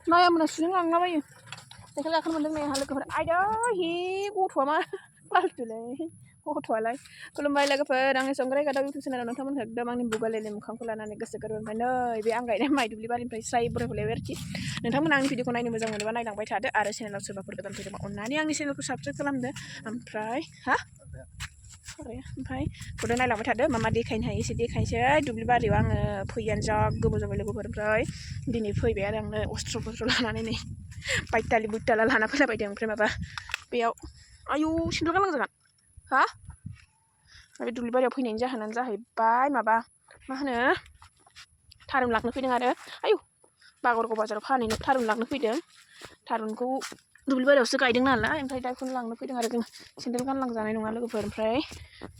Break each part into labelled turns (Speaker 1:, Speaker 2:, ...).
Speaker 1: माया मोना सुजों लांलाबायो साइकेल गाखोनो मोनदों नै आंहा लोगोफोर आयदै हि गथ'आ मा फाल्थुलै गथ'आलाय खुलुमबाय लोगोफोर आंनि संग्राय गादाव इउटुब चेनेलाव नोंथांमोनखौ एकदम आंनि बुगालेले मोखांखौ लानानै गोसो गोरबोनिफ्राय नै बे आं गायनाय माइ दुब्लि बारिनिफ्राय स्राय बरायहरलायबाय आरोखि नोंथांमोना आंनि भिडिअखौ नायनो मोजां मोनोबा नायलांबाय थादो आरो चेनेलाव सोरबाफोर गोदान फैदोंबा अननानै आंनि चेनेलखौ साबस्क्राइब खालामदो ओमफ्राय ओमफ्राय खौनो नायलांबाय थादो मा मा देखायनो हायो एसे देखायनोसै दुब्लि बारियाव आङो फैयानो जा गोबाव जाबाय लोगोफोर ओमफ्राय दिनै फैबाय आरो आंनो अस्त्र पस्त्र लानानै नै बायतालि बुइताला लाना फैलाबायदों ओमफ्राय माबा बेयाव आयु सिन्दुर गानलांजागोन हा बे दुब्लि बारियाव फैनायनि जाहोनानो जाहैबाय माबा मा होनो थारुन लांनो फैदों आरो आयु बागरगाव बाजाराव फानहैनो थारुन लांनो फैदों थारुनखौ दुब्लि बारियावसो गायदों नालाय ओमफ्राय दा बेखौनो लांनो फैदों आरो जों सेन्देल गानलांजानाय नङा लोगोफोर ओमफ्राय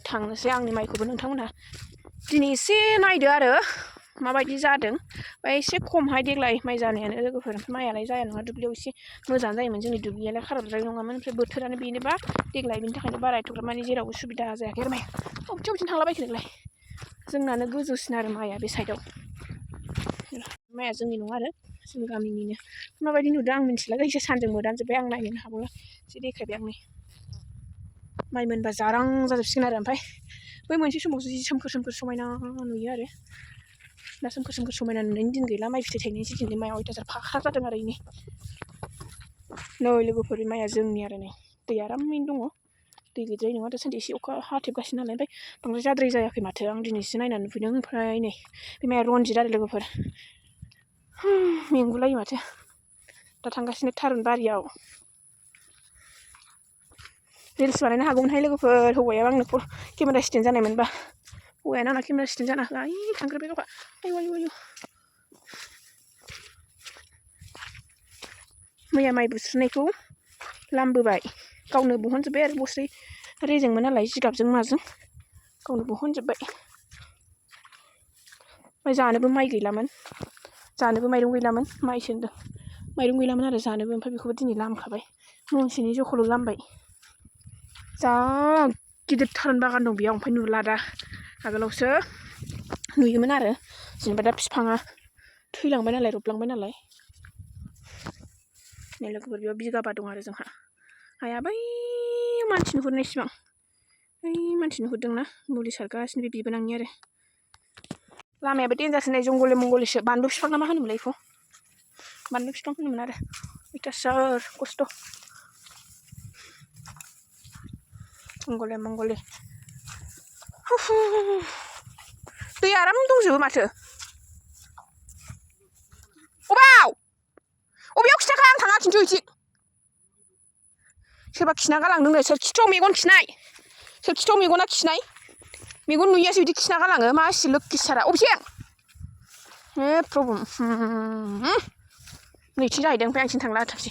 Speaker 1: थांनोसै आंनि माइखौबो नोंथांमोनहा दिनै एसे नायदो आरो माबायदि जादों ओमफ्राय एसे खमहाय देग्लाय माइ जानायानो लोगोफोर माइयालाय जाया नङा दुब्लियाव एसे मोजाङानो जायोमोन जोंनि दुब्लियालाय खाराबद्राय नङामोन ओमफ्राय बोथोरानो बेनोबा देग्लाय बेनि थाखायनो बारा एथ'ग्राब माने जेरावबो सुबिदा जायाखै आरो माइया बबेथिं थांलाबायखो नोंलाय जोंनानो गोजौसिन आरो माइया बे साइडआव माइया जोंनि नङा आरो जोंनि गामिनिनो माबायदि नुदों आं मिन्थिला जायखिया सानजों मोदानजोब्बाय आं नायनोनो हाबावला एसे देखायबाय आं नै माइ मोनबा जारां जाजोबसिगोन आरो ओमफ्राय बै मोनसे समावसो जि सोमखोर सोमखोर समायना नुयो आरो दा सोमखोर सोमखोर समायना नुनायनि दिन गैला माइ फिथाइ थायनायनि सिजननि माइया अयथासार फाख्रा जादों आरो इनि नै लोगोफोर माइया जोंनि आरो नै दै आरामैनो दङ दै गैद्राय नङा दासान्दि एसे अखा हाथेबगासिनो नालाय ओमफ्राय बांद्राय जाद्राय जायाखै माथो आं दिनैसो नायनानै नुफैदों ओमफ्राय नै बे माइया रनजित आरो लोगोफोर मेंगुलायो माथो दा थांगासिनो थारुन बारियाव रिल्स बानायनो हागौमोनहाय लोगोफोर हौवाया आंनो केमेरा स्टेन्ड जानायमोनबा हौवायानो आंना केमेरा स्टेन्ड जाना होआ ओइ थांग्रोबाय गावहा आयु आयु आयु मैया माइ बुस्रिनायखौ लामबोबाय गावनो बहनजोब्बाय आरो बस्रि रेजेंमोन नालाय जिगाबजों माजों गावनो बहनजोब्बाय ओमफ्राय जानोबो माइ गैलामोन जानोबो माइरं गैलामोन माइसो होनदों माइरं गैलामोन आरो जानोबो ओमफ्राय बेखौबो दिनै लामखाबाय महनसेनि जखौल' लामबाय जा गिदिर थारुन बागान दं बेयाव ओमफ्राय नुला दा आगोलावसो नुयोमोन आरो जेनेबा दा बिफाङा थैलांबाय नालाय रबलांबाय नालाय नै लोगोफोर बेयाव बिगाबा दं आरो जोंहा हाया बै मानसि नुहुरनाय सिबां बै मानसि नुहुरदोंना मुलि सारगासिनो बे बिबोनांनि आरो लामायाबो देन्जारसो नै जंगले मंगलेसो बानलु बिफां ना मा होनोमोनलाय बेखौ बानलु बिफां होनोमोन आरो अयथासार खस्थ' जंगले मंगले दै आराम दंजोबो माथो अबेयाव खिथाखा आं थाङा खिन्थु इदि सोरबा खिना गालांदोंनो सोर खिथाव मेगन खिनाय सोर खिथाव मेगना खिनाय मेगन नुयैयासो बिदि खिना गालाङो मा एसे लोक्षिसारा अबेथिं हे प्रभु नैथिं जाहैदों ओमफ्राय आंथिं थांला थांसै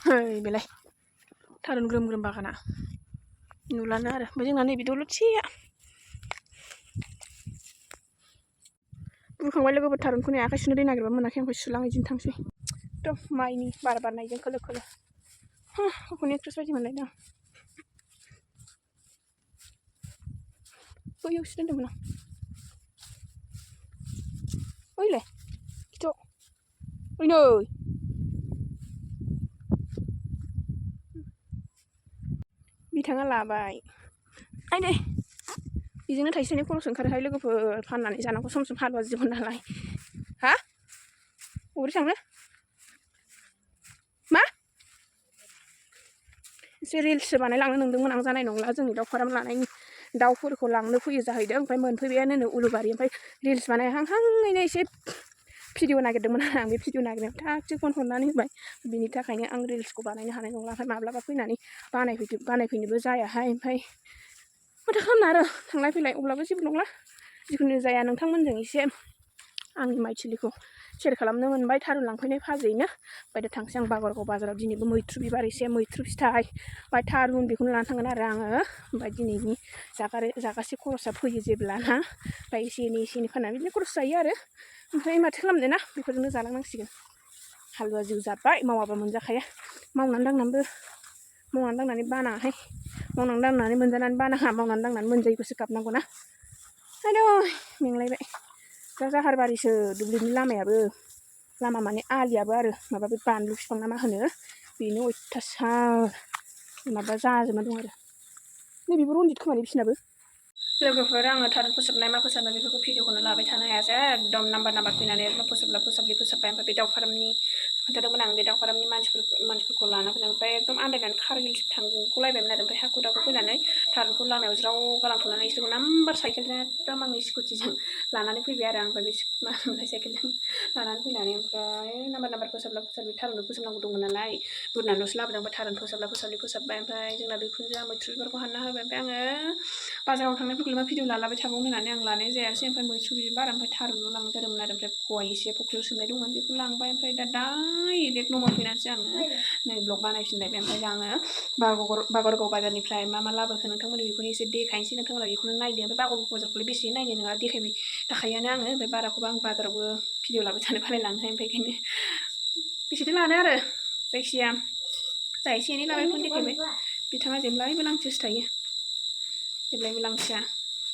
Speaker 1: है बेलाय थारुन ग्रोम ग्रोम बागाना नुलानो आरो ओमफ्राय जोंना नैबे दलदसेया बुरखांबाय लोगोफोर थारुनखौ नै आखाइ सुनो दै नागिरबा मोनाखै ओमफ्राय सुलां बिदिनो थांसै एकदम माइनि बार बारनायजों खोलो खोलो गावखौनो एक्ट्रेस बायदि मोनलायदों बैयावसो दोन्दोंमोन आं ओइलाय खिथाव ओइ नै बिथाङा लाबाय आइ दे बेजोंनो थाइसे थाइनै खरस ओंखारोहाय लोगोफोर फाननानै जानांगौ सम सम हालुवा जिबन नालाय हा अबेथिं थांनो मा एसे रिल्ससो बानायलांनो नंदोंमोन आं जानाय नंला जोंनि दाउ फाराम लानायनि दाउफोरखौ लांनो फैयो जाहैदों ओमफ्राय मोनफैबायानो उलुबारि ओमफ्राय रिल्स बानायहांहाङैनो एसे भिडिअ नागिरदोंमोन आं बे भिडिअ नागिरनायाव थागथिग फन हरनानै होबाय बिनि थाखायनो आं रिल्सखौ बानायनो हानाय नंला ओमफ्राय माब्लाबा फैनानै बानायफैनोबो जायाहाय ओमफ्राय माथो खालामनो आरो थांलाय फैलाय अब्लाबो जेबो नंला जिखुनु जाया नोंथांमोनजों एसे आंनि माइथिलिखौ शेयार खालामनो मोनबाय थारुन लांफैनाय फाजैनो ओमफ्राय दा थांसै आं बागरगाव बाजाराव दिनैबो मैथ्रु बिबार एसे मैथ्रु फिथाइ ओमफ्राय थारुन बेखौनो लाना थांगोन आरो आङो ओमफ्राय दिनैनि जागासे खरसा फैयो जेब्लाना ओमफ्राय एसे एनै फाननानै बिदिनो खरस जायो आरो ओमफ्राय माथो खालामनो ना बेफोरजोंनो जालांनांसिगोन हालुवा जिउ जाबाय मावाबा मोनजाखाया मावनानै दांनानै बानाहाय मावनानै दांनानै मोनजानानै बानाङा मावनानै दांनानै मोनजायैखौसो गाबनांगौ ना aduh मेंलायबाय दा जाहारबारिसो दुब्लिनि लामायाबो लामा माने आलियाबो आरो माबा बे बानलु बिफां ना मा होनो बेनो अयथासार माबा जाजोबना दं आरो नैबेबो रनजित खोमालै बिसिनाबो लोगोफोर आङो थारुन फोसाबनाय मा फोसाबनाय बेफोरखौ भिडिअखौनो लाबाय थानो हायासै एकदम नाम्बार फैनानै फोसाबबाय ओमफ्राय बे दाउ फारामनि खोन्थादोंमोन आं बे दाउ फारामनि मानसिफोरखौ लाना फैनानै ओमफ्राय एकदम आन्दायनानै कारगिलसिम थांगौलायबायमोन आरो ओमफ्राय हाखु दाखु फैनानै थारुनखौ लामायाव ज्राव गालांथ'नानै बिसोरखौ नाम्बार साइकेलजों एकदम आंनि स्कुटिजों लानानै फैबाय आरो आं ओमफ्राय बे मा होनोमोनलाय साइकेलजों लानानै फैनानै ओमफ्राय नाम्बार फोसाबबाय थारुनबो फोसाबनांगौ दंमोन नालाय बुरनानैल'सो लाबोदों ओमफ्राय थारुन फोसाबबाय ओमफ्राय जोंना बिखुनजोआ मैथ्रु बिबारखौ हानना होबाय ओमफ्राय आङो बाजाराव थांनायफोरखौ भिडिअ लालाबाय थाबावनो होननानै आं लानाय जायासै ओमफ्राय मैथ्रु बिबार ओमफ्राय थारुनल' लांनाय जादोंमोन आरो ओमफ्राय फवाय एसे फख्रियाव सोमनाय दंमोन बेखौ लांबाय ओमफ्राय दा डाइरेक्ट न' मोनफैनानैसो आङो नै ब्लग बानायफिनलायबाय ओमफ्राय दा आङो बागरगाव बाजारनिफ्राय मा लाबोखो नोंथांमोननो बेखौनो एसे देखायनोसै नोंथांमोना बेखौनो नायदो ओमफ्राय बागरगाव बाजारखौलाय बेसे नायनो नङा देखायबाय थाखायोआनो आङो ओमफ्राय बाराखौबो आं बाजारावबो भिडिअ लाबाय थानो बालायलाङो ओमफ्राय बेखायनो बेसेथो लानो आरो जायखिजाया जा एसे एनै लाबायखौनो देखायबाय बिथाङा जेब्लायबो लांथियासो थायो जेब्लायबो लांथिया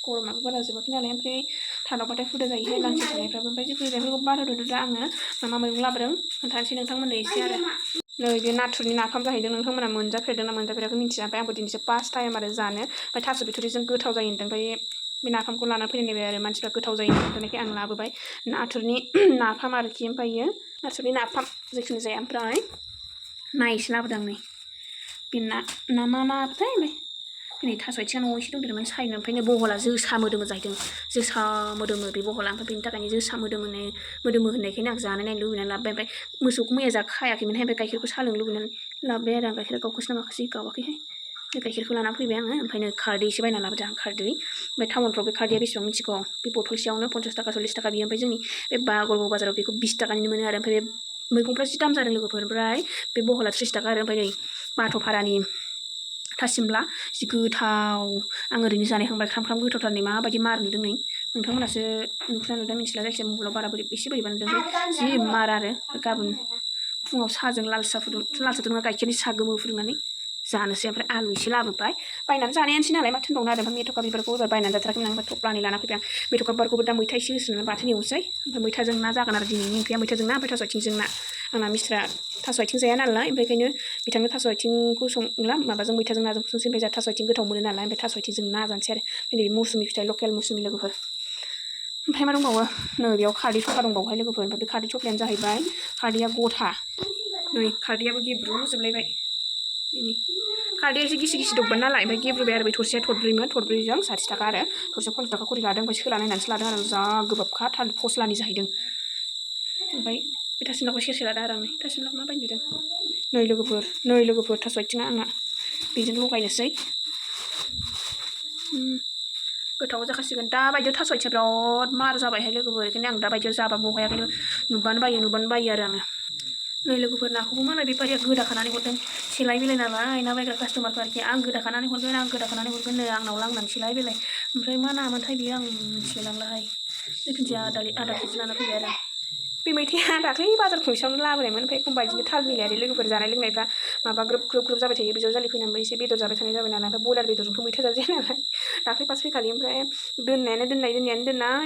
Speaker 1: गरमाबो बारा जोबाखै नालाय ओमफ्राय थादावबाथाय हुदा जायोहाय लांथिया थानायफ्राबो ओमफ्राय जिखुनु बेफोरखौ बारहोदो दा आङो मा मैगं लाबोदों खोन्थानोसै नोंथांमोननो एसे आरो नै बे नाथुरनि नाफाम जाहैदों नोंथांमोना मोनजाफेरदोंना मोनजाफेराखै मिन्थिया ओमफ्राय आंबो दिनैसो फार्स्ट टाइम आरो जानो ओमफ्राय थास' बिथ'रिजों गोथाव जायो होनदों ओमफ्राय बे नाफामखौ लाना फैनाय आरो मानसिफ्रा गोथाव जायो होननायखाय आं लाबोबाय नाथुरनि नाफाम आरोखि ओमफ्रायो नाथुरनि नाफाम जिखुनु जाया ओमफ्राय ना एसे लाबोदों आं नै बे ना मा नाथाय नै थास' आथिङा न'आव एसे दंदेरोमोन सायनो ओमफ्राय नै बहला जोसा मोदोमो जाहैदों जोसा मोदोमो बे बहला ओमफ्राय बेनि थाखायनो जोसा मोदोमो होननायखायनो आं जानो नायनो लुबैनानै लाबोबाय ओमफ्य मोसौखौ मैया जाखायाखैमोनहाय ओमफ्य गाइखेरखौ साहा लोंनो लुबैनानै लाबोबाय आरो आं गाइखेरा गावखोसै ना माखोसै गावाखैहाय गाइखेरखौ लाना फैबाय आङो ओमफ्राय नै खारदै एसे बायना लाबोदों आं खारदै ओमफ्राय टाउनफ्राव बे खारदैया बेसेबां मिथिगौ बे बथलसेयावनो 50 थाखा 40 थाखा बियो ओमफ्राय जोंनि बे बागरगाव बाजाराव बेखौ 20 थाखानिनो मोनो आरो ओमफ्राय बे मैगंफ्रा जि दाम जादों लोगोफोर ओमफ्राय बे बहला 30 थाखा आरो ओमफ्राय नै बाथ'फारानि थासिमला जि गोथाव आं ओरैनो जानायखांबाय ख्राम गोथावथार नै माबायदि मार नुदों नै नोंथांमोनासो नुदों मिथिला जायखिजाया मबाइलाव बारा एसे बोरैबा नुदों जि मार आरो गाबोन फुङाव साहाजों लाल साहाथ' नङा गाइखेरनि साहा गोमो फुदुंनानै जानोसै ओमफ्राय आलु एसे लाबोबाय बायनानै जानायानोसै नालाय माथो होनबावनो आरो ओमफ्राय मेथ'खा बिबारखौ एबार बायनानै जाथाराखैमोन आं ओमफ्राय थफ्लानै लाना फैबाय आं मेथ'खा बिबारखौबो दा मैथा एसे होसोनानै बाथोन एवनोसै ओमफ्राय मैथाजों ना जागोन आरो दिनैनि ओंख्रिया मैथाजों ना ओमफ्राय थास' आथिंजों ना आंना मिस्ट्रा थास' आथिं जाया नालाय ओमफ्राय बेखायनो बिथांनो थास' आथिंखौ संला माबाजों मैथाजों नाजों संसै ओमफ्राय जोंहा थास' आथिं गोथाव मोनो नालाय ओमफ्राय थास' आथिंजों ना जानोसै आरो ओमफ्राय नैबे मौसुमि फिथाइ लकेल मौसुमि लोगोफोर ओमफ्राय मा दंबावो नै बेयाव खारदै थखा दंबावोहाय लोगोफोर ओमफ्राय बे खारदै थखायानो जाहैबाय खारदैया गथा नै खारदैयाबो गेब्रुजोबलायबाय खारदैया एसे गिसि दबमोन नालाय ओमफ्राय गेब्रुबाय आरो बे थरसेया थरब्रैजों 60 थाखा आरो थरसेयाव 50 थाखा खरि लादों ओमफ्राय सोला नायनानैसो लादों आरो जा गोबाबखा थालिर फस्लानि जाहैदों ओमफ्राय बे थासिमलाखौ सेरसे लादों आरो आं नै थासिमलाखौ मा बायनो नुदों नै लोगोफोर थास' आथिङा आंना बेजों लगायनोसै गोथाव जाखासिगोन दा बायदियाव थास' आथिङा बिराद मार जाबायहाय लोगोफोर बेखायनो आं दा बायदियाव जाबा बहाया ओंखायनो नुबानो बायो आरो आङो नै लोगोफोर नाखौबो मालाय बेफारिया गोदाखानानै हरदों सेलाय बेलाय नालाय ना बायग्रा कास्ट'मारफोर आरोखि आं गोदाखानानै हरगोन नै आंनाव लांनानै सेलाय बेलाय ओमफ्राय मा नामोनथाय बेयो आं मिथिलायलांलाहाय जिखुनु जाया आधा केजि लाना फैबाय आरो बे मैथाया दाख्लै बाजार खनसेयावनो लाबोनायमोन ओमफ्राय एखमबा बिदिनो थाल मिलायादै लोगोफोर जानाय लोंनायफ्रा माबा ग्रोब जाबाय थायो बिजाव जालि फैनानैबो एसे बेदर जाबाय थानाय जाबाय नालाय ओमफ्राय बयलार बेदरजोंथ' मैथा जाजाया नालाय दाख्लै फार्स्ट फैखालि ओमफ्राय दोननायानो दोननाय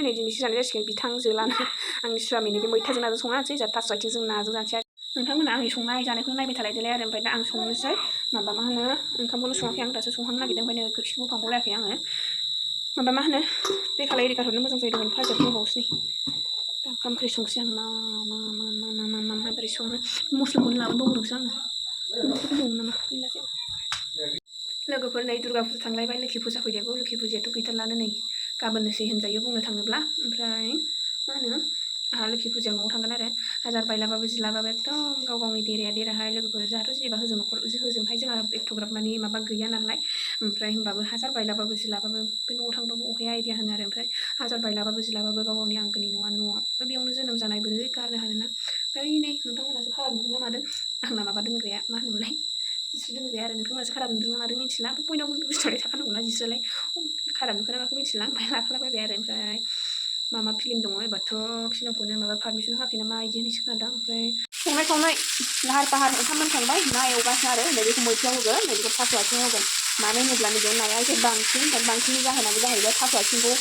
Speaker 1: नै दिनैसो जानाय जासिगोन बिथांजोलानो आंनि सुवामिनो बे मैथाजों नाजों संना होनोसै जा थास' आथिंजों नाजों जानोसै नोंथांमोना आंनि संनाय जानायखौनो नायबाय थालायदोलाय आरो ओमफ्राय दा आं संनोसै माबा मा होनो ओंखामखौनो सङाखै आं दासो संहांनो नागिरदों ओमफ्राय नै खोरखिखौबो फांबावलायाखै आङो माबा मा होनो बेखालाय एरिकाट हरनो मोजां जायो दहायनो फाजियाव दंबावोसै दा ओंखाम ओंख्रि संसै आं मा माबोरै सङो मस्लाखौनो लाबोनो बावदोंसो आङो दंमोन नामा गैला लोगोफोर नै दुर्गा फुजा थांलायबाय लोखि फुजा फैदेरगौ लोखि फुजायाथ' गैथारलानो नै गाबोननोसै होनजायो बुंनो थाङोब्ला ओमफ्राय मा होनो आंहा लोखि फुजायाव न'आव थांगोन आरो हाजार बायलाबाबो जिलाबाबो एकदम गाव गावनि देराहाय लोगोफोर जोंहाथ' जेनेबा होजोंहाय जोंहा एथ'ग्राब मानि माबा गैया नालाय ओमफ्राय होमबाबो हाजार बायलाबाबो जिलाबाबो बे न'आव थांबाबो अहाया एरिया होनो आरो ओमफ्राय हाजार बायलाबाबो जिलाबाबो गाव गावनि आंगोनि न'आ ओमफ्राय बेयावनो जोनोम जानाय बोरै गारनो हानोना ओमफ्राय नै नोंथांमोनासो खालार नुदों ना मादों आंना माबा दोनग्राया मा होनोमोनलाय जिस्रि दोनग्राया आरो नोंथांमोनासो खालार नुदों ना मादों मिथिला ओमफ्राय बयनावबो बुस्थुआलाय थाखानांगौना जिस्रियालाय खालार नुखोना माखो मिथिला ओमफ्राय लाखालाबायबाय आरो ओमफ्राय मा फिल्म दङ एबारथ' फिल्मखौनो माबा पारमिसन होआखै नामा बिदि होननायसो खोनादों ओमफ्राय संनाय खावनाय लाहार फाहार ओंखाम मोनखांबाय ना एवगासिनो आरो नैबेखौ मैथायाव होगोन नैबेखौ थास' आथिं होगोन मानो होनोब्ला नैबेयाव नाया एसे बांसिन जाहोनाबो जाहैबाय थास' आथिंखौ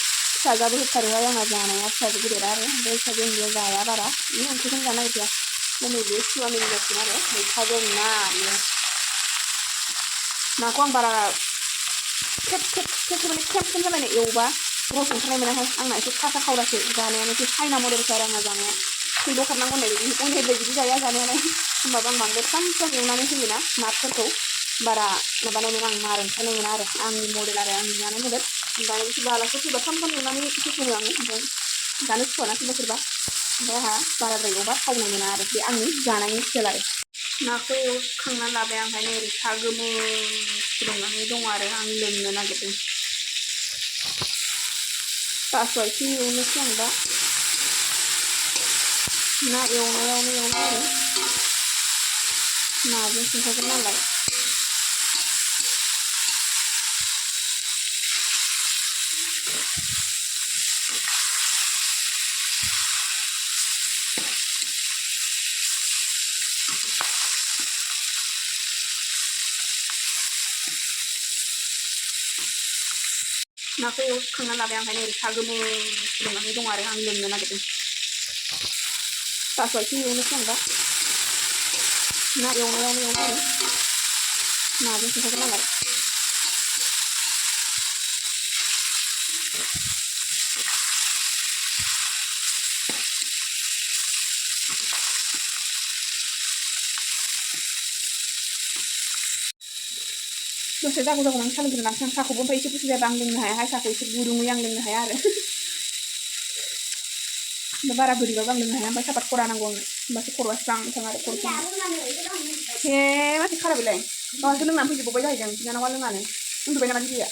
Speaker 1: फिसाजोआबो होथारोहाय आंना जानाया फिसाजो गिदिरा आरो ओमफ्राय फिसाजो उन्दैया जाया बारा बे ओंख्रिखौनो जानो नागिरखाया नैबे सिवा मिनिगासिनो आरो मैथाजों ना बेयो नाखौ आं बारा खेब माने खेब जालायनाय एवबा रस ओंखारनाय मोनाहाय आंना एसे खासा खावरासो जानायानो एसे चाइना मडेलसो आरो आंना जानाया थैल' खारनांगौ होननाय बिदि अनहेलदि बिदि जाया जानायालाय होमबाबो आं बांद्राय फ्राम एवनानै होयोना नाफोरखौ बारा माबानाय मोना आं मार ओंखारनाय मोना आरो आंनि मडेल आरो आंनि जानाय मडेल ओमफ्राय सोरबा आलासिफोर फैबा फ्राम एवनानै होसङो आङो ओमफ्राय जानो सुखुवाना सोरबा ओमफ्राय आंहा बाराद्राय एवबा थावनाय मोना आरो बे आंनि जानायनि स्टाइल आरो नाखौ एवखांनानै लाबाय ओमफ्राय नै ओरै सा गोमो फुदुंनानै दङ आरो आं लोंनो नागिरदों थास' आथिं एवनोसै आं दा ना एवनायावनो एवनाय आरो नाजों संखागोन नालाय नाखौ एवखांनानै लाबाय ओमफ्राय नै सा गोमो फुदुंनानै दङ आरो आं लोंनो नागिरदों थास' आथिं एवनोसै आं दा ना एवनायावनो एवनाय आरो नाजों संखागोन नालाय दसे जागौ आं साहा लोंग्रोनांसै आं साहाखौबो ओमफ्राय एसे गुसु जाबा आं लोंनो हायाहाय साहाखौ एसे गुदुङै आं लोंनो हाया आरो बारा बोरैबाबो आं लोंनो हाया ओमफ्राय सापात खरा नांगौ आंनो होमबासो खर'आ स्रां थाङो आरो खर' हे माथो खारा बेलाय गावहासो लोंनानै फैजोबबावबाय जाहैदों बिनानावा लोङानो उन्दुबाय नामा दिदिया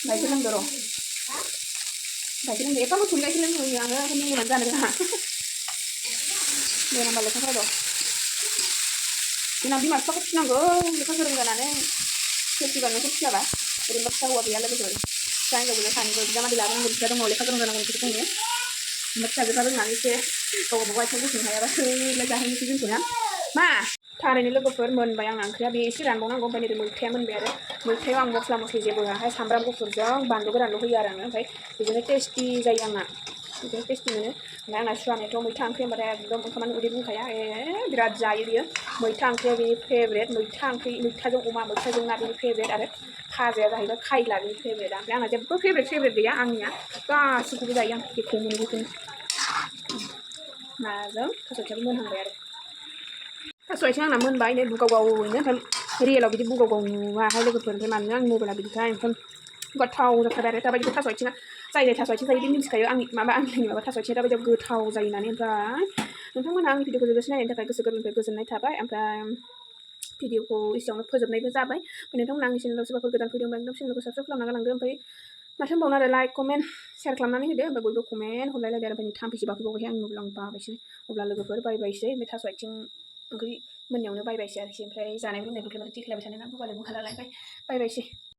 Speaker 1: गाइखेर लोंदो र' गाइखेर लोंदो एफा मोसौनि गाइखेर लोंहोयो आङो लोंनानै जानो रोङा दे होनबा लेखा फरायद' जोंना बिमा बिफाखौ फिनांगौ लेखा गोरों जानानै सोरसिबानो फिसाबा ओरैनोबा फिसा हौवा गैया लोगोफोर फिसा हिन्जाव गैया सानैबो बिजामादै लानांगौ बिदा दङ लेखा गोरों जानांगौ बिसोर बुङो ओमफ्राय फिसाजोफ्रा रोंनानै एसे गावबा गाव आथिं गसंनो हायाबा थैलाय जाहैनोसै जोंखौ ना मा थारैनो लोगोफोर मोनबाय आंना ओंख्रिया बे एसे रानबावनांगौ ओमफ्राय नै मैथाया मोनबाय आरो मैथायाव आं मस्ला मस्लि जेबो होआहाय सामब्राम गुफुरजों बानलु गोरानल' होयो आरो आङो ओमफ्राय बिदिनो टेस्टि जायो आंना बिदिनो टेस्टि मोनो ओमफ्राय आंना सुवानायाथ' मैथा ओंख्रि होनबाथाय एकदम ओंखामानो उदै बुंखाया बिराद जायो बियो मैथा ओंख्रिया बेनि फेभरेट मैथा ओंख्रि मैथाजों अमा मैथाजों ना बेनि फेभरेट आरो भाजाया जाहैबाय खायला बेनि फेभरेट ओमफ्राय आंना जेबो फेभरेट गैया आंनिया गासिखौबो जायो आं जेखौ मोनो बेखौनो नाजों थास' आथिङाबो मोनहांबाय आरो थास' आथिं आंना मोनबाय नै बुगावगावैनो ओमफ्राय रियेलाव बिदि बुगावगाव नुवाहाय लोगोफोर ओमफ्राय मानोना आंनि मबाइला बिदिखाय ओमफ्राय गोथाव जाथारो आरो दाबायदिखौ थास' आथिङा जाय थास' आथिं जायो बे मिथिखायो आंनि थास' आथिङा दाबायदियाव गोथाव जायो होननानै ओमफ्राय नोंथांमोनहा आंनि भिडिअखौ जोबजासे नायनायनि थाखाय गोसो गोरबोनिफ्राय गोजोननाय थाबाय ओमफ्राय भिडिअखौ एसेयावनो फोजोबनायबो जाबाय ओमफ्राय नोंथांमोनहा आंनि चेनेलाव सोरबाफोर गोदान फैदोंबा एकदम चेनेलखौ साबस्क्राइब खालामना गालांदो ओमफ्राय माथो होनबावनो आरो लाइक कमेन्ट शेयार खालामनानै होदो ओमफ्राय बयबो कमेन्ट हरलायलायदो आरो ओमफ्राय थाम्फैसो बाफैबावबायहाय आंनि मबाइलाव आं बाबायसै अब्ला लोगोफोर बायबायसै ओमफ्राय थास' आथिं ओंख्रि मोननायावनो बायबायसै आरोखि ओमफ्राय जानाय लोंनायफोरखौ देखायलायबाय थानो ना बुगाले बुगालालाय ओमफ्राय बायबायसै